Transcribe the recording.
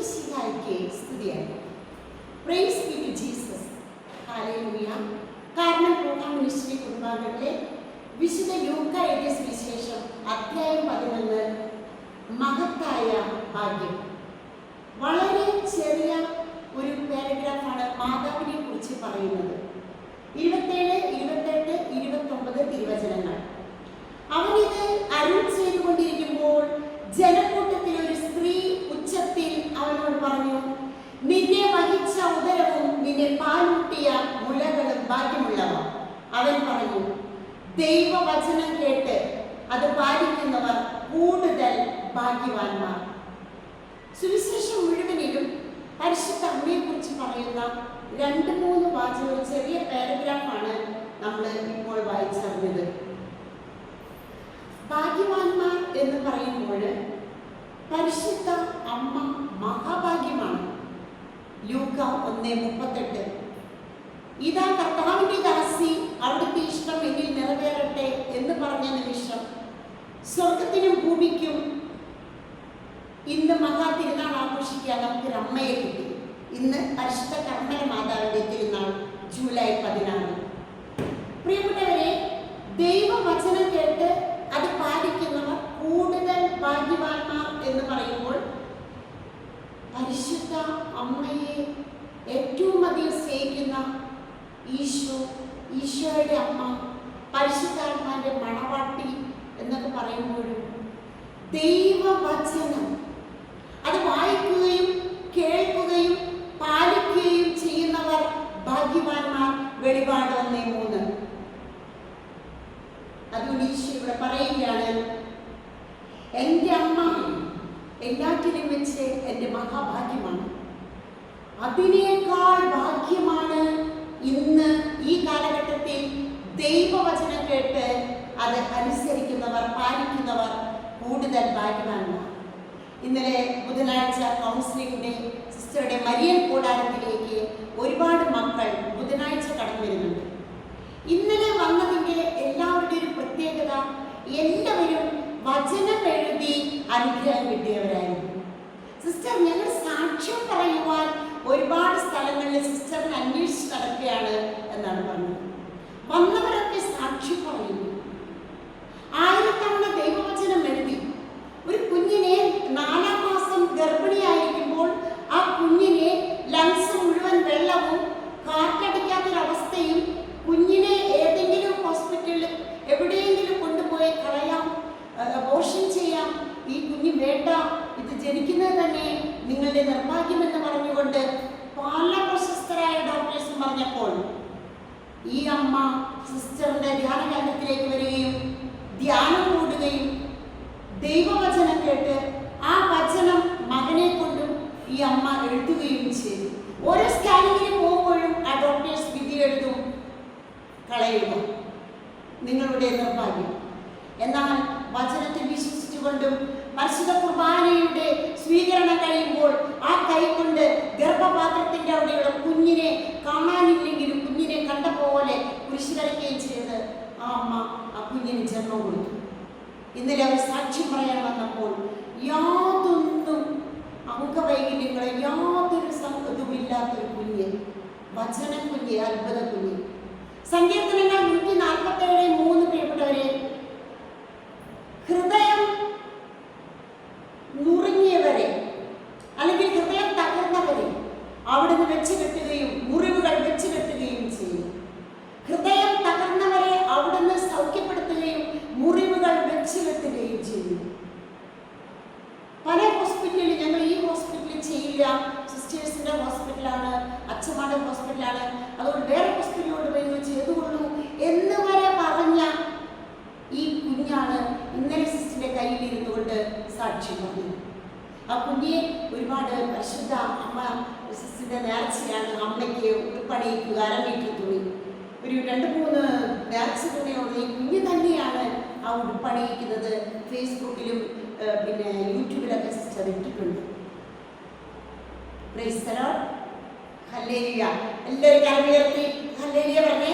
ഈശോമിശിഹായ്ക്ക് സ്തുതിയായിരിക്കട്ടെ. Praise be to Jesus. Hallelujah. കാരണം programme ministry കുടുംബാംഗങ്ങളെ വിശുദ്ധ ലൂക്കാ എഴുതിയ സുവിശേഷം അധ്യായം 11 മഹത്തായ ഭാഗ്യം. വളരെ ചെറിയ ഒരു പാരഗ്രാഫാണ് മാതാവിനെ കുറിച്ച് പറയുന്നത്. 27, 28, 29 തിരുവചനങ്ങൾ. അവനിത് അരുൾ ചെയ്തുകൊണ്ടിരിക്കുമ്പോൾ ജനക്കൂട്ടത്തിൽ ഒരു സ്ത്രീ ഉച്ചത്തിൽ അവനോട് പറഞ്ഞു, നിന്നെ വഹിച്ച ഉദരവും നിന്നെ പാലൂട്ടിയ മുലകളും ഭാഗ്യമുള്ളവ. അവൻ പറഞ്ഞു, ദൈവവചനം കേട്ട് അത് പാലിക്കുന്നവർ കൂടുതൽ ഭാഗ്യവാന്മാർ. സുവിശേഷം മുഴുവനിലും പരിശുദ്ധ അമ്മയെ കുറിച്ച് പറയുന്ന 2-3 വാചകം, ചെറിയ പാരഗ്രാഫാണ് നമ്മൾ ഇപ്പോൾ വായിച്ചറിഞ്ഞത്. ഭാഗ്യവാന്മാർ എന്ന് പറയുമ്പോൾ പരിശുദ്ധ അമ്മ മഹാഭാഗ്യമാണ്. ലൂക്ക 1:38. ഇതാ കർത്താവിന്റെ ദാസി, അവിടുത്തെ ഇഷ്ടം എന്നിൽ നിറവേറട്ടെ എന്ന് പറഞ്ഞ നിമിഷം സ്വർഗത്തിനും ഭൂമിക്കും ഇന്ന് മഹാ തിരുനാൾ ആഘോഷിക്കാൻ നമുക്കൊരു അമ്മയെ കിട്ടി. ഇന്ന് പരിശുദ്ധ കർമ്മല മാതാവിന്റെ തിരുനാൾ ജൂലൈ 16. പ്രിയപ്പെട്ടവരെ, ദൈവവചനം കേട്ട് അത് പാലിക്കുന്നവർ കൂടുതൽ ഭാഗ്യവാന്മാർ എന്ന് പറയുമ്പോൾ പരിശുദ്ധ അമ്മയെ ഏറ്റവും അധികം സ്നേഹിക്കുന്ന ഈശോയുടെ അമ്മ, പരിശുദ്ധാത്മാവിന്റെ മണവാട്ടി എന്നൊക്കെ പറയുമ്പോഴും ദൈവവചനം അത് വായിക്കുകയും കേൾക്കുകയും പാലിക്കുകയും ചെയ്യുന്നവർ ഭാഗ്യവാന്മാർ. വെളിപാട് 1:3. അതുകൊണ്ട് ഈശോ ഇവിടെ പറയുകയാണ്, എൻ്റെ അമ്മ എല്ലാറ്റിനും വെച്ച് എൻ്റെ മഹാഭാഗ്യമാണ്. അതിനേക്കാൾ ഭാഗ്യമാണ് ഇന്ന് ഈ കാലഘട്ടത്തിൽ ദൈവവചനം കേട്ട് അത് അനുസരിക്കുന്നവർ, പാലിക്കുന്നവർ കൂടുതൽ ഭാഗ്യവാന്മാർ. ഇന്നലെ ബുധനാഴ്ച കൗൺസിലിംഗിന്റെ സിസ്റ്ററുടെ മരിയൻ കൂടാരത്തിലേക്ക് ഒരുപാട് മക്കൾ ബുധനാഴ്ച കടന്നു വരുന്നുണ്ട്. ഇന്നലെ വന്നതിൻ്റെ എല്ലാവരുടെയും ഒരു പ്രത്യേകത, എല്ലാവരും വചനം എഴുതി അനുഗ്രഹം കിട്ടിയവരായിരുന്നു. സിസ്റ്റർ, ഞങ്ങൾ സാക്ഷ്യം പറയുവാൻ ഒരുപാട് സ്ഥലങ്ങളിൽ സിസ്റ്ററിനെ അന്വേഷിച്ച് നടക്കുകയാണ് എന്നാണ് പറഞ്ഞത്. വന്നവരൊക്കെ സാക്ഷ്യം പറയുന്നു. 1000 തവണ ദൈവവചനം എഴുതി. ഒരു കുഞ്ഞിനെ 4-ാം മാസം ഗർഭിണിയായിരിക്കുമ്പോൾ ആ കുഞ്ഞിനെ ലങ്സ് മുഴുവൻ വെള്ളവും കാറ്റടിക്കാത്തൊരവസ്ഥയും, കുഞ്ഞിനെ ഏതെങ്കിലും ഹോസ്പിറ്റലിൽ എവിടെയെങ്കിലും കൊണ്ടുപോയി കളയാം, അബോർഷൻ ചെയ്യാം, ഈ കുഞ്ഞ് വേണ്ട, ഇത് ജനിക്കുന്നത് തന്നെ നിങ്ങളുടെ നിർഭാഗ്യമെന്ന് പറഞ്ഞുകൊണ്ട് പല പ്രശസ്തരായ ഡോക്ടേഴ്സും പറഞ്ഞപ്പോൾ ഈ അമ്മ സിസ്റ്ററിന്റെ ധ്യാന കേന്ദ്രത്തിലേക്ക് വരികയും ധ്യാനം കൂടുകയും ദൈവവചനം കേട്ട് ആ വചനം മകനെ കൊണ്ടും ഈ അമ്മ എഴുതുകയും ചെയ്തു. ഓരോ സ്കാനിങ്ങിന് പോകുമ്പോഴും ആ ഡോക്ടേഴ്സ് വിധി എഴുതും, കളയുക, നിങ്ങളുടെ നിർഭാഗ്യം. എന്നാൽ വചനത്തിൽ വിശ്വസിച്ചുകൊണ്ടും പരിശുദ്ധ കുർബാനയുടെ സ്വീകരണം കഴിയുമ്പോൾ ആ കൈകൊണ്ട് ഗർഭപാത്രത്തിന്റെ അവിടെയുള്ള കുഞ്ഞിനെ കാണാനില്ലെങ്കിലും കുഞ്ഞിനെ കണ്ട പോലെ കുരിശിലരയ്ക്കുകയും ചെയ്ത് ആ അമ്മ ആ കുഞ്ഞിന് ജന്മം കൊടുത്തു. ഇന്നലെ അവർ സാക്ഷ്യം പറയാൻ വന്നപ്പോൾ യാതൊന്നും അംഗവൈകല്യങ്ങളെ യാതൊരു ഇതുമില്ലാത്തൊരു കുഞ്ഞ്, വചന കുഞ്ഞ്, അത്ഭുത കുഞ്ഞ്. സങ്കീർത്തനങ്ങൾ 147:3. പ്രിയപ്പെട്ടവരെ, ഹൃദയം നുറുങ്ങിയവരെ അല്ലെങ്കിൽ ഹൃദയം തകർന്നവരെ അവിടുന്ന് വെച്ച് കെട്ടുകയും മുറിവുകൾ വെച്ച് കെട്ടുകയും ചെയ്യും. ഹൃദയം തകർന്നവരെ അവിടുന്ന് സൗഖ്യപ്പെടുത്തുകയും മുറിവുകൾ വെച്ച് കെട്ടുകയും ചെയ്യും. പല ഹോസ്പിറ്റലിൽ, ഞങ്ങൾ ഈ ഹോസ്പിറ്റലിൽ ചെയ്യില്ല, സിസ്റ്റേഴ്സിന്റെ ഹോസ്പിറ്റലാണ്, അച്ഛന്മാരുടെ ഹോസ്പിറ്റലാണ്, അതുകൊണ്ട് വേറെ ഹോസ്പിറ്റലിലോട്ട് പോയി ചെയ്തുകൊള്ളൂ എന്ന് വരെ പറഞ്ഞ ഈ കുഞ്ഞാണ് ഇന്നലെ സിസ്റ്ററിന്റെ കയ്യിലിരുന്നു കൊണ്ട് സാക്ഷ്യം പറഞ്ഞത്. ആ കുഞ്ഞെ ഒരുപാട് പരിശുദ്ധ അമ്മ സിസ്റ്ററിന്റെ നേർച്ചയാണ്. അമ്മയ്ക്ക് ഉൾപ്പണിയിക്കുക, 1/2 മീറ്റർ തുണി, ഒരു 2-3 നേർച്ച തുണിയോട് ഈ കുഞ്ഞ് തന്നെയാണ് ആ ഉൾപ്പണിയിക്കുന്നത്. ഫേസ്ബുക്കിലും പിന്നെ യൂട്യൂബിലൊക്കെ സിസ്റ്റർ ഇട്ടിട്ടുണ്ട്. Praise the Lord. ഹല്ലേലൂയ. എല്ലാവരും കരമുയർത്തി ഹല്ലേലൂയ പറഞ്ഞേ.